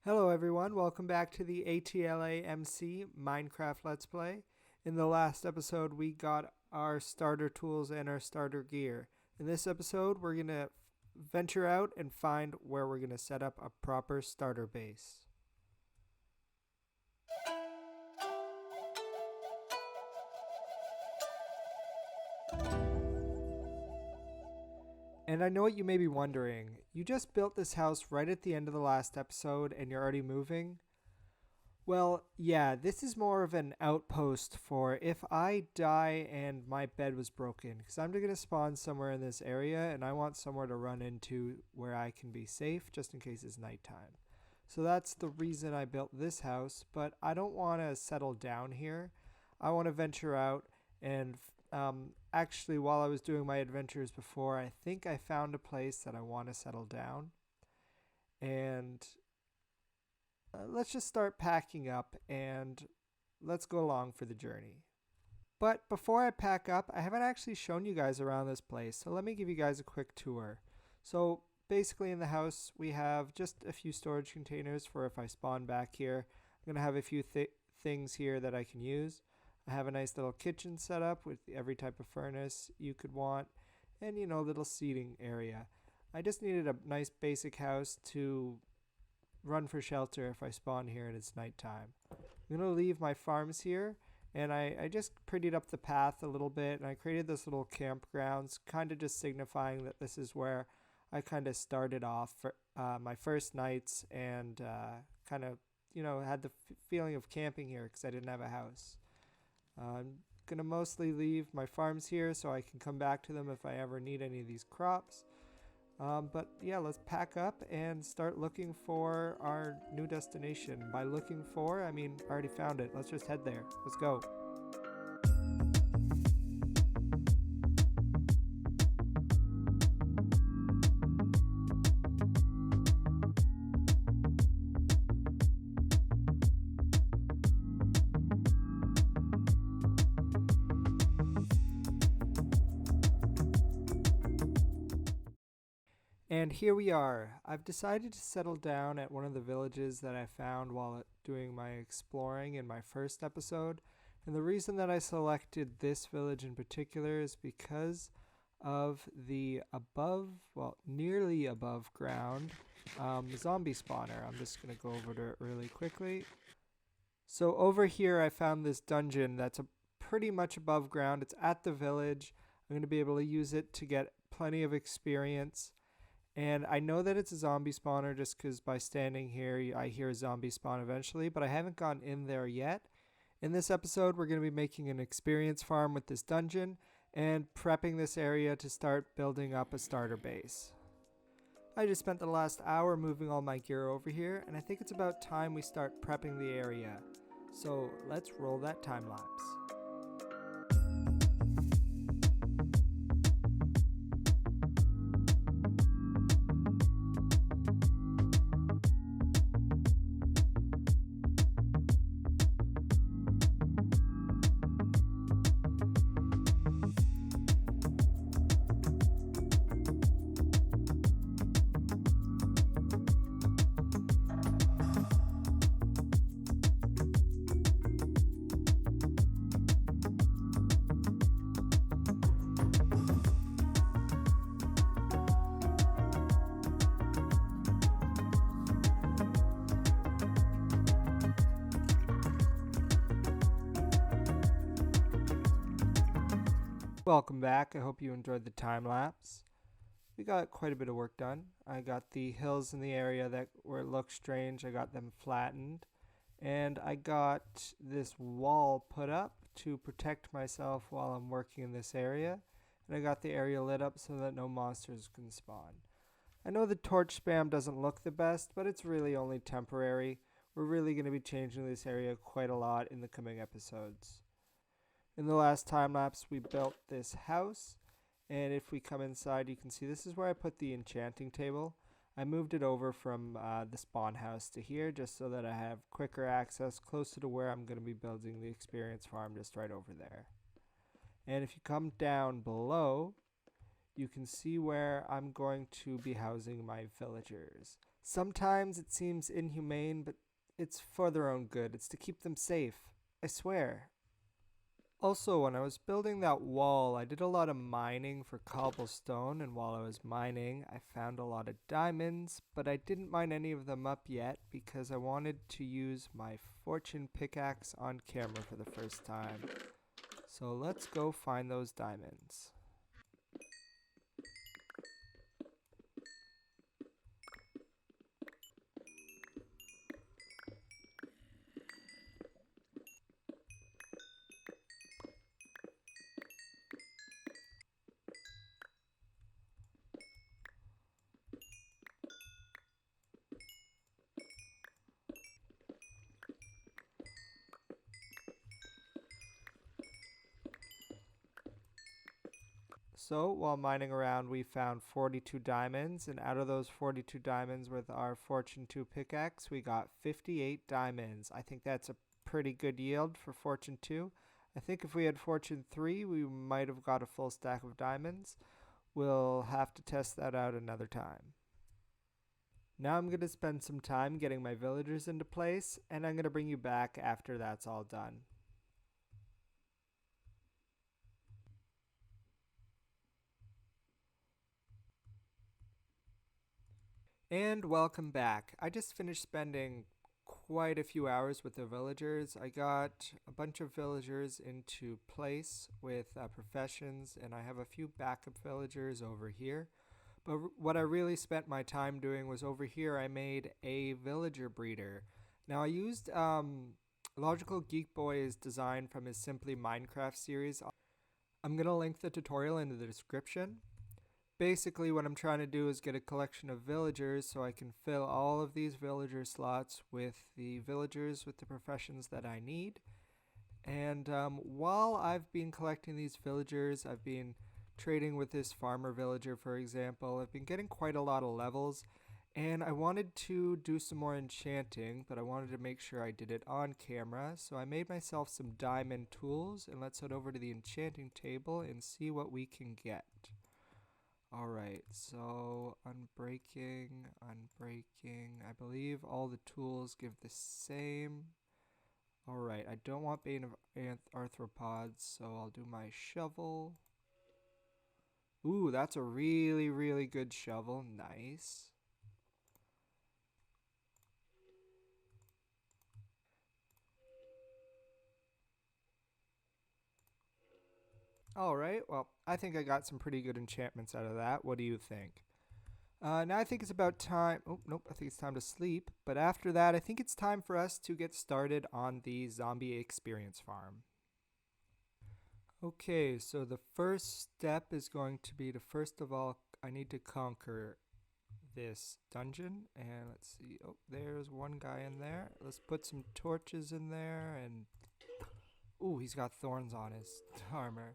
Hello everyone, welcome back to the ATLA MC Minecraft Let's Play. In the last episode we got our starter tools and our starter gear. In this episode we're going to venture out and find where we're going to set up a proper starter base. And I know what you may be wondering. You just built this house right at the end of the last episode and you're already moving? Well, yeah, this is more of an outpost for if I die and my bed was broken, because I'm going to spawn somewhere in this area and I want somewhere to run into where I can be safe just in case it's nighttime. So that's the reason I built this house, but I don't want to settle down here. I want to venture out and actually, while I was doing my adventures before, I think I found a place that I want to settle down. And let's just start packing up and let's go along for the journey. But before I pack up, I haven't actually shown you guys around this place, so let me give you guys a quick tour. So basically in the house, we have just a few storage containers for if I spawn back here. I'm going to have a few things here that I can use. I have a nice little kitchen set up with every type of furnace you could want and, a little seating area. I just needed a nice basic house to run for shelter if I spawn here and it's nighttime. I'm going to leave my farms here, and I just prettied up the path a little bit, and I created this little campgrounds, kind of just signifying that this is where I kind of started off for my first nights and kind of, had the feeling of camping here because I didn't have a house. I'm going to mostly leave my farms here so I can come back to them if I ever need any of these crops. But yeah, let's pack up and start looking for our new destination. By looking for, I mean, I already found it. Let's just head there. Let's go. And here we are. I've decided to settle down at one of the villages that I found while doing my exploring in my first episode. And the reason that I selected this village in particular is because of the nearly above ground zombie spawner. I'm just going to go over to it really quickly. So over here I found this dungeon that's pretty much above ground. It's at the village. I'm going to be able to use it to get plenty of experience. And I know that it's a zombie spawner just because by standing here, I hear a zombie spawn eventually, but I haven't gone in there yet. In this episode, we're going to be making an experience farm with this dungeon and prepping this area to start building up a starter base. I just spent the last hour moving all my gear over here, and I think it's about time we start prepping the area. So let's roll that time lapse. Welcome back. I hope you enjoyed the time lapse. We got quite a bit of work done. I got the hills in the area where it looks strange. I got them flattened. And I got this wall put up to protect myself while I'm working in this area. And I got the area lit up so that no monsters can spawn. I know the torch spam doesn't look the best, but it's really only temporary. We're really going to be changing this area quite a lot in the coming episodes. In the last time lapse, we built this house, and if we come inside, you can see this is where I put the enchanting table. I moved it over from the spawn house to here just so that I have quicker access closer to where I'm going to be building the experience farm, just right over there. And if you come down below, you can see where I'm going to be housing my villagers. Sometimes it seems inhumane, but it's for their own good. It's to keep them safe. I swear. Also, when I was building that wall, I did a lot of mining for cobblestone, and while I was mining, I found a lot of diamonds, but I didn't mine any of them up yet because I wanted to use my fortune pickaxe on camera for the first time. So let's go find those diamonds. So while mining around, we found 42 diamonds, and out of those 42 diamonds with our Fortune 2 pickaxe, we got 58 diamonds. I think that's a pretty good yield for Fortune 2. I think if we had Fortune 3, we might have got a full stack of diamonds. We'll have to test that out another time. Now I'm going to spend some time getting my villagers into place, and I'm going to bring you back after that's all done. And welcome back. I just finished spending quite a few hours with the villagers. I got a bunch of villagers into place with professions, and I have a few backup villagers over here. But what I really spent my time doing was over here I made a villager breeder. Now I used Logical Geek Boy's design from his Simply Minecraft series. I'm going to link the tutorial in the description. Basically what I'm trying to do is get a collection of villagers so I can fill all of these villager slots with the villagers with the professions that I need. And while I've been collecting these villagers, I've been trading with this farmer villager, for example. I've been getting quite a lot of levels, and I wanted to do some more enchanting, but I wanted to make sure I did it on camera. So I made myself some diamond tools, and let's head over to the enchanting table and see what we can get. Alright, so unbreaking. I believe all the tools give the same. Alright, I don't want bane of arthropods, so I'll do my shovel. Ooh, that's a really, really good shovel. Nice. Alright, well, I think I got some pretty good enchantments out of that. What do you think? Now I think it's about time. Oh, nope, I think it's time to sleep. But after that, I think it's time for us to get started on the zombie experience farm. Okay, so the first step is going to be to first of all, I need to conquer this dungeon. And let's see. Oh, there's one guy in there. Let's put some torches in there. And ooh, he's got thorns on his armor.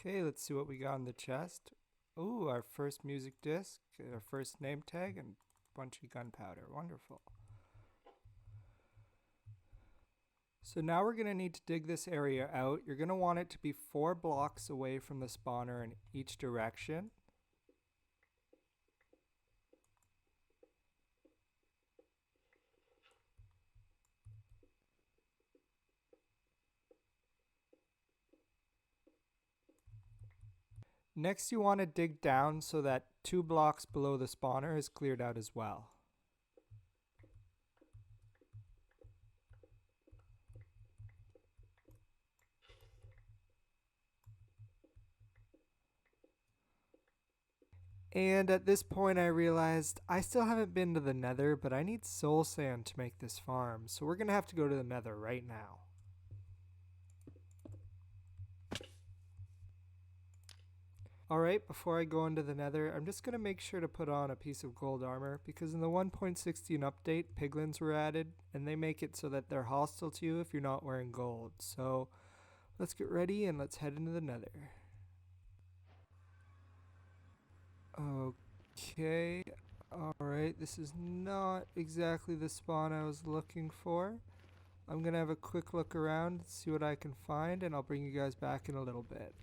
Okay, let's see what we got in the chest. Ooh, our first music disc, our first name tag, and a bunch of gunpowder. Wonderful. So now we're going to need to dig this area out. You're going to want it to be 4 blocks away from the spawner in each direction. Next, you want to dig down so that 2 blocks below the spawner is cleared out as well. And at this point I realized I still haven't been to the Nether, but I need soul sand to make this farm. So we're going to have to go to the Nether right now. Alright, before I go into the Nether, I'm just going to make sure to put on a piece of gold armor, because in the 1.16 update, piglins were added, and they make it so that they're hostile to you if you're not wearing gold. So Let's get ready and let's head into the nether. Okay. Alright, this is not exactly the spawn I was looking for. I'm gonna have a quick look around, see what I can find, and I'll bring you guys back in a little bit.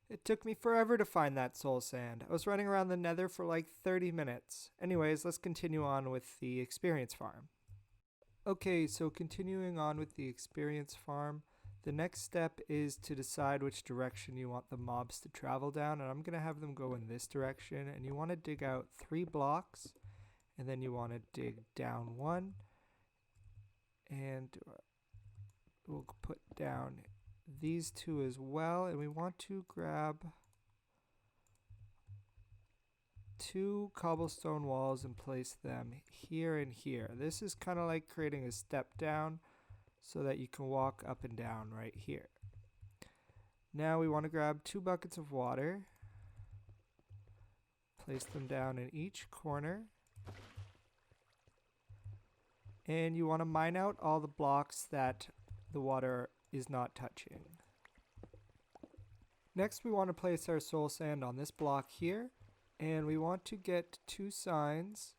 It took me forever to find that soul sand. I was running around the nether for like 30 minutes. Anyways, let's continue on with the experience farm. Okay, so continuing on with the experience farm, the next step is to decide which direction you want the mobs to travel down, and I'm going to have them go in this direction, and you want to dig out 3 blocks, and then you want to dig down 1, and we'll put down these 2 as well, and we want to grab 2 cobblestone walls and place them here and here. This is kind of like creating a step down so that you can walk up and down right here. Now we want to grab 2 buckets of water, place them down in each corner, and you want to mine out all the blocks that the water is not touching. Next we want to place our soul sand on this block here, and we want to get 2 signs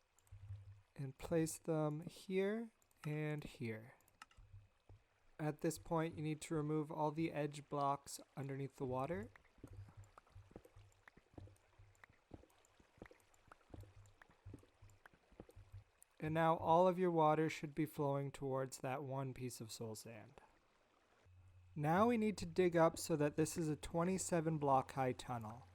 and place them here and here. At this point you need to remove all the edge blocks underneath the water. And now all of your water should be flowing towards that 1 piece of soul sand. Now we need to dig up so that this is a 27 block high tunnel.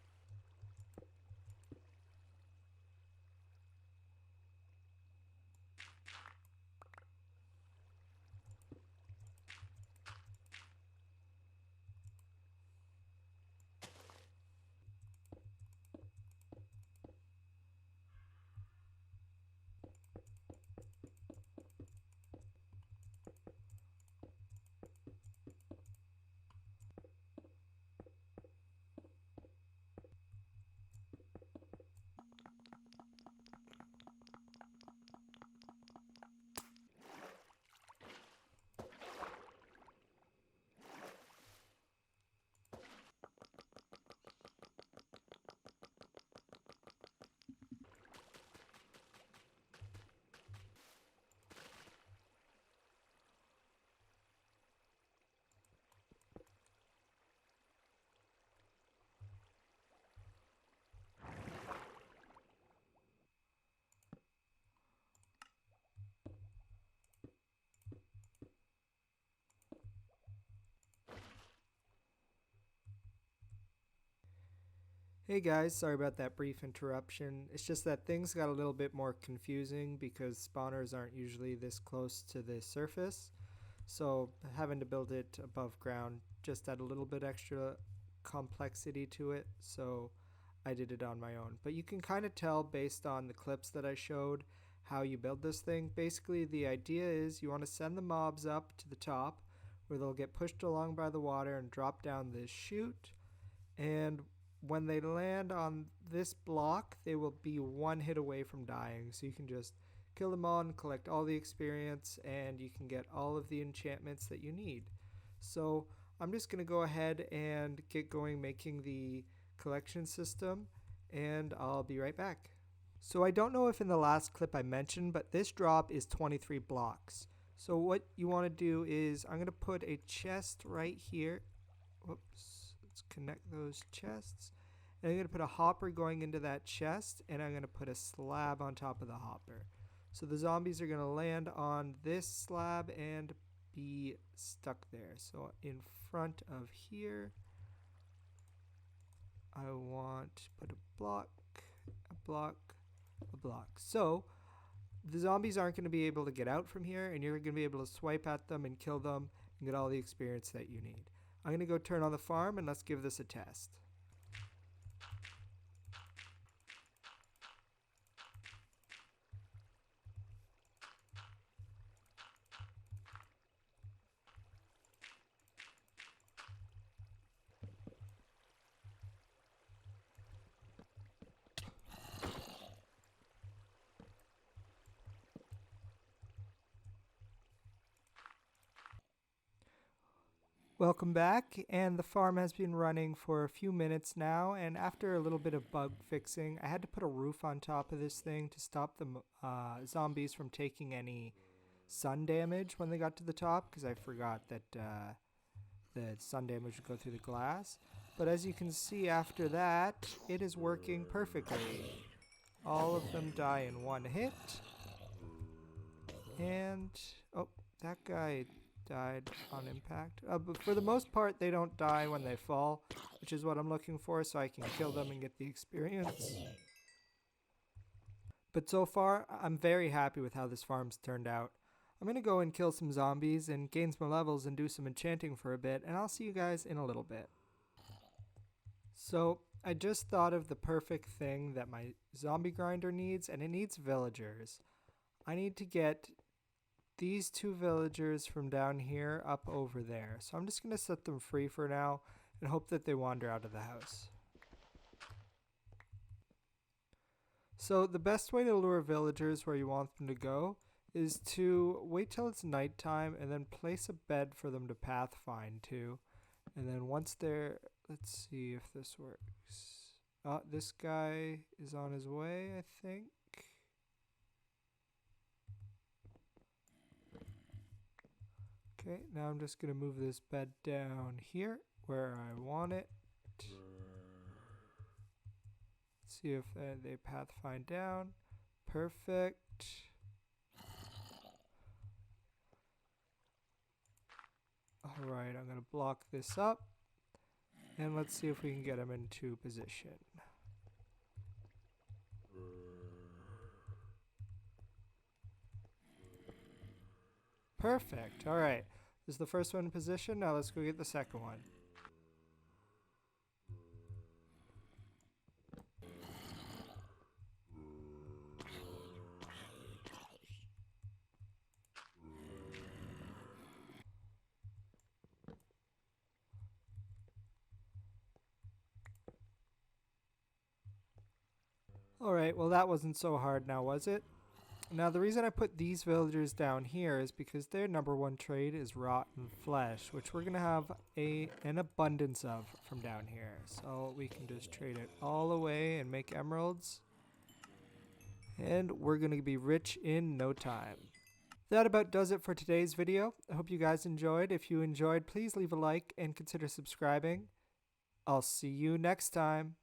Hey guys, sorry about that brief interruption. It's just that things got a little bit more confusing because spawners aren't usually this close to the surface. So having to build it above ground just add a little bit extra complexity to it. So I did it on my own. But you can kind of tell based on the clips that I showed how you build this thing. Basically the idea is you want to send the mobs up to the top where they'll get pushed along by the water and drop down this chute. And when they land on this block, they will be 1 hit away from dying. So you can just kill them all and collect all the experience, and you can get all of the enchantments that you need. So I'm just going to go ahead and get going making the collection system, and I'll be right back. So I don't know if in the last clip I mentioned, but this drop is 23 blocks. So what you want to do is I'm going to put a chest right here. Whoops. Let's connect those chests. And I'm going to put a hopper going into that chest, and I'm going to put a slab on top of the hopper. So the zombies are going to land on this slab and be stuck there. So in front of here, I want to put a block, a block, a block. So the zombies aren't going to be able to get out from here, and you're going to be able to swipe at them and kill them and get all the experience that you need. I'm going to go turn on the farm and let's give this a test. Welcome back, and the farm has been running for a few minutes now, and after a little bit of bug fixing, I had to put a roof on top of this thing to stop the zombies from taking any sun damage when they got to the top, because I forgot that the sun damage would go through the glass. But as you can see after that, it is working perfectly. All of them die in one hit, and oh, that guy died on impact. But for the most part, they don't die when they fall, which is what I'm looking for, so I can kill them and get the experience. But so far, I'm very happy with how this farm's turned out. I'm going to go and kill some zombies and gain some levels and do some enchanting for a bit, and I'll see you guys in a little bit. So, I just thought of the perfect thing that my zombie grinder needs, and it needs villagers. I need to get these 2 villagers from down here up over there. So I'm just going to set them free for now and hope that they wander out of the house. So the best way to lure villagers where you want them to go is to wait till it's nighttime and then place a bed for them to pathfind to. And then once they're, let's see if this works. This guy is on his way, I think. Okay, now I'm just going to move this bed down here where I want it. See if they pathfind down. Perfect. Alright, I'm going to block this up. And let's see if we can get them into position. Perfect. Alright. This is the first one in position. Now let's go get the second one. Alright, well that wasn't so hard now, was it? Now the reason I put these villagers down here is because their number 1 trade is rotten flesh, which we're going to have an abundance of from down here. So we can just trade it all away and make emeralds. And we're going to be rich in no time. That about does it for today's video. I hope you guys enjoyed. If you enjoyed, please leave a like and consider subscribing. I'll see you next time.